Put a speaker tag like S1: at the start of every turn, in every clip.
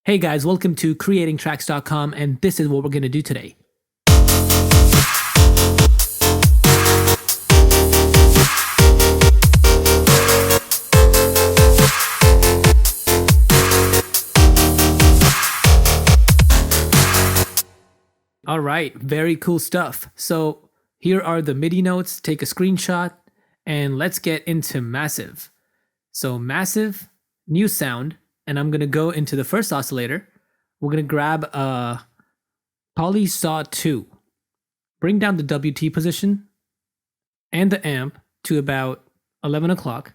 S1: Hey guys, welcome to creatingtracks.com, and this is what we're going to do today. All right, very cool stuff. So here are the MIDI notes. Take a screenshot and let's get into Massive. So Massive, new sound, and I'm going to go into the first oscillator. We're going to grab a Poly Saw 2. Bring down the WT position and the amp to about 11 o'clock.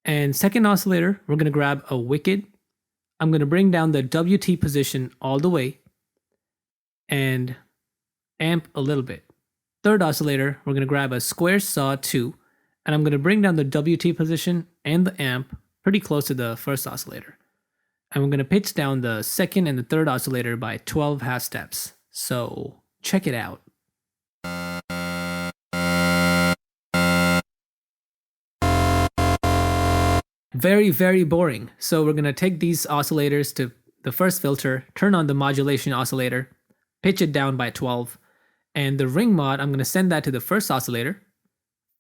S1: And second oscillator, we're going to grab a Wicked. I'm going to bring down the WT position all the way and amp a little bit. Third oscillator, we're going to grab a Square Saw 2, and I'm going to bring down the WT position and the amp pretty close to the first oscillator. And we're going to pitch down the second and the third oscillator by 12 half steps. So check it out. Very, very boring. So we're going to take these oscillators to the first filter, turn on the modulation oscillator, pitch it down by 12, and the ring mod, I'm going to send that to the first oscillator,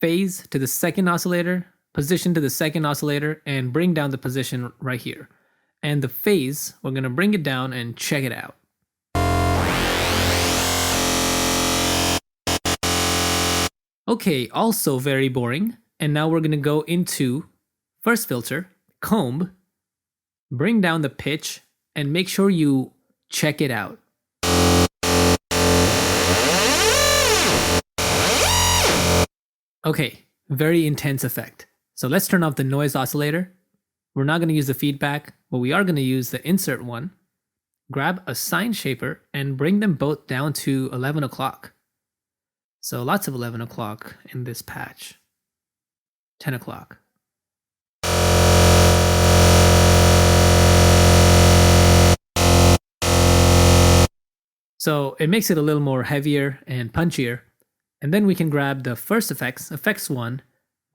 S1: phase to the second oscillator, position to the second oscillator, and bring down the position right here. And the phase, we're going to bring it down and check it out. Okay, also very boring. And now we're going to go into first filter, comb, bring down the pitch, and make sure you check it out. Okay, very intense effect. So let's turn off the noise oscillator. We're not going to use the feedback, but we are going to use the insert one. Grab a sine shaper and bring them both down to 11 o'clock. So lots of 11 o'clock in this patch. 10 o'clock. So it makes it a little more heavier and punchier. And then we can grab the first effects 1,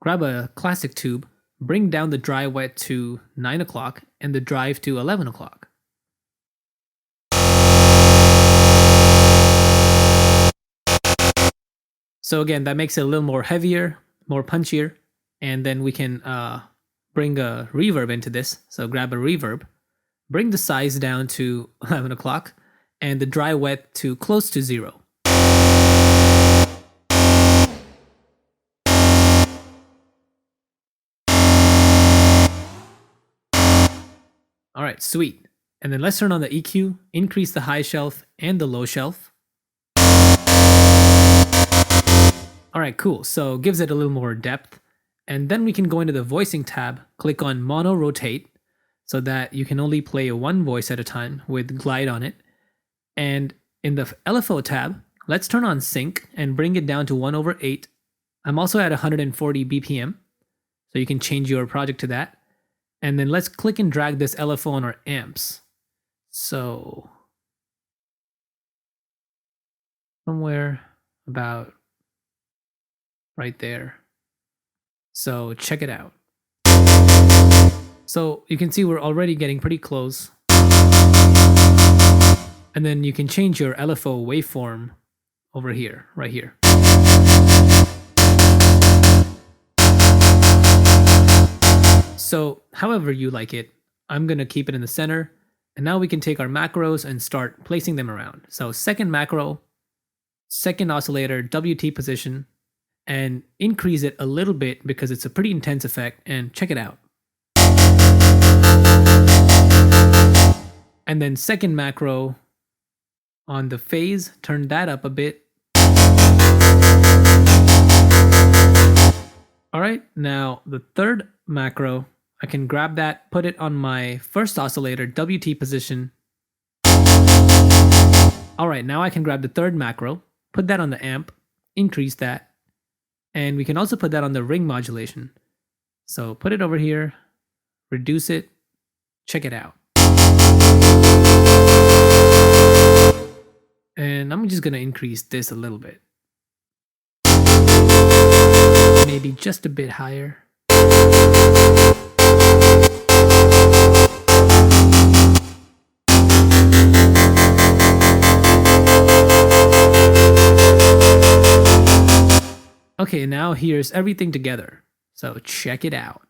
S1: grab a classic tube, bring down the dry wet to 9 o'clock and the drive to 11 o'clock. So again, that makes it a little more heavier, more punchier, and then we can bring a reverb into this. So grab a reverb, bring the size down to 11 o'clock, and the dry wet to close to 0. All right, sweet. And then let's turn on the EQ, increase the high shelf and the low shelf. All right, cool. So gives it a little more depth. And then we can go into the voicing tab, click on mono rotate so that you can only play one voice at a time with glide on it. And in the LFO tab, let's turn on sync and bring it down to 1/8. I'm also at 140 BPM, so you can change your project to that. And then let's click and drag this LFO on our amps. So somewhere about right there. So check it out. So you can see we're already getting pretty close. And then you can change your LFO waveform over here, right here. So however you like it, I'm going to keep it in the center. And now we can take our macros and start placing them around. So second macro, second oscillator, WT position, and increase it a little bit because it's a pretty intense effect, and check it out. And then second macro on the phase, turn that up a bit. All right, now the third macro, I can grab that, put it on my first oscillator, WT position. All right, now I can grab the third macro, put that on the amp, increase that, and we can also put that on the ring modulation. So put it over here, reduce it, check it out. And I'm just gonna increase this a little bit. Maybe just a bit higher. Okay, now here's everything together. So check it out.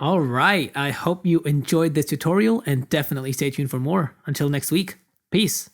S1: Alright, I hope you enjoyed this tutorial and definitely stay tuned for more. Until next week, peace.